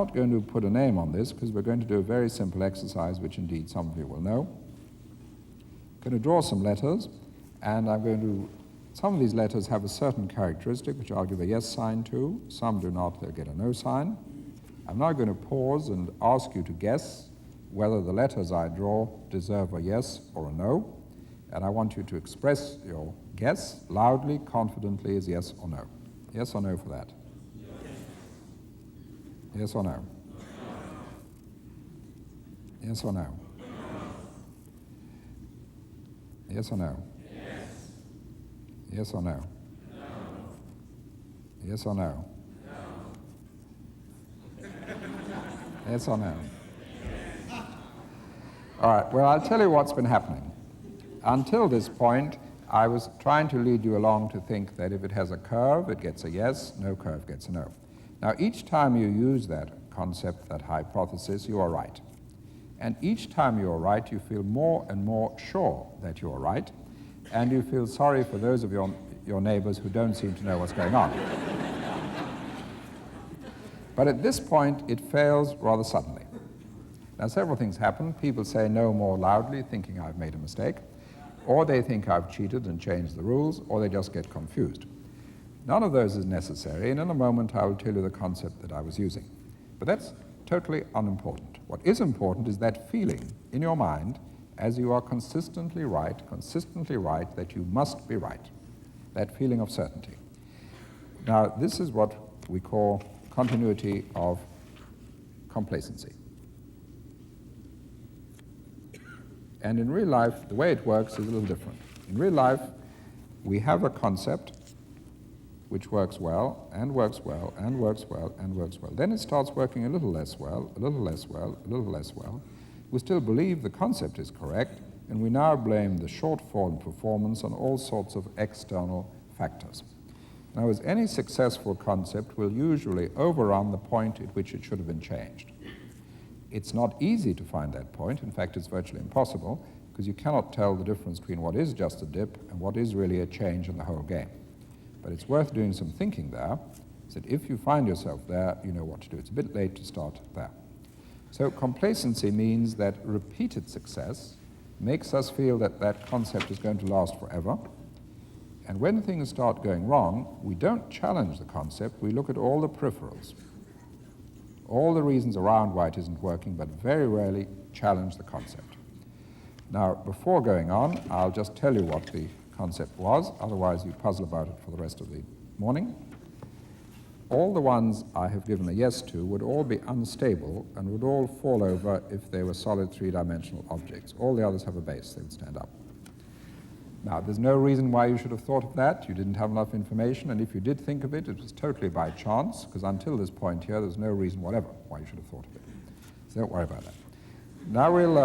not going to put a name on this because we're going to do a very simple exercise, which indeed some of you will know. I'm going to draw some letters, and I'm going to, some of these letters have a certain characteristic, which I'll give a yes sign to. Some do not, they'll get a no sign. I'm now going to pause and ask you to guess whether the letters I draw deserve a yes or a no. And I want you to express your guess loudly, confidently as yes or no. Yes or no for that? Yes or no? Yes or no? Yes or no? Yes or no? Yes or no? Yes or no? All right, well, I'll tell you what's been happening. Until this point, I was trying to lead you along to think that if it has a curve, it gets a yes, no curve gets a no. Now, each time you use that concept, that hypothesis, you are right. And each time you are right, you feel more and more sure that you are right, and you feel sorry for those of your neighbors who don't seem to know what's going on. But at this point, it fails rather suddenly. Now, several things happen. People say no more loudly, thinking I've made a mistake, or they think I've cheated and changed the rules, or they just get confused. None of those is necessary, and in a moment I will tell you the concept that I was using. But that's totally unimportant. What is important is that feeling in your mind as you are consistently right that you must be right, that feeling of certainty. Now, this is what we call continuity of complacency. And in real life, the way it works is a little different. In real life, we have a concept which works well, and works well, and works well, and works well. Then it starts working a little less well, a little less well, a little less well. We still believe the concept is correct, and we now blame the shortfall in performance on all sorts of external factors. Now, as any successful concept will usually overrun the point at which it should have been changed. It's not easy to find that point. In fact, it's virtually impossible, because you cannot tell the difference between what is just a dip and what is really a change in the whole game. But it's worth doing some thinking there, so that if you find yourself there, you know what to do. It's a bit late to start there. So complacency means that repeated success makes us feel that that concept is going to last forever. And when things start going wrong, we don't challenge the concept, we look at all the peripherals, all the reasons around why it isn't working, but very rarely challenge the concept. Now, before going on, I'll just tell you what the concept was, otherwise you puzzle about it for the rest of the morning. All the ones I have given a yes to would all be unstable and would all fall over if they were solid three-dimensional objects. All the others have a base, they would stand up. Now, there's no reason why you should have thought of that. You didn't have enough information, and if you did think of it, it was totally by chance, because until this point here, there's no reason whatever why you should have thought of it. So don't worry about that. Now we'll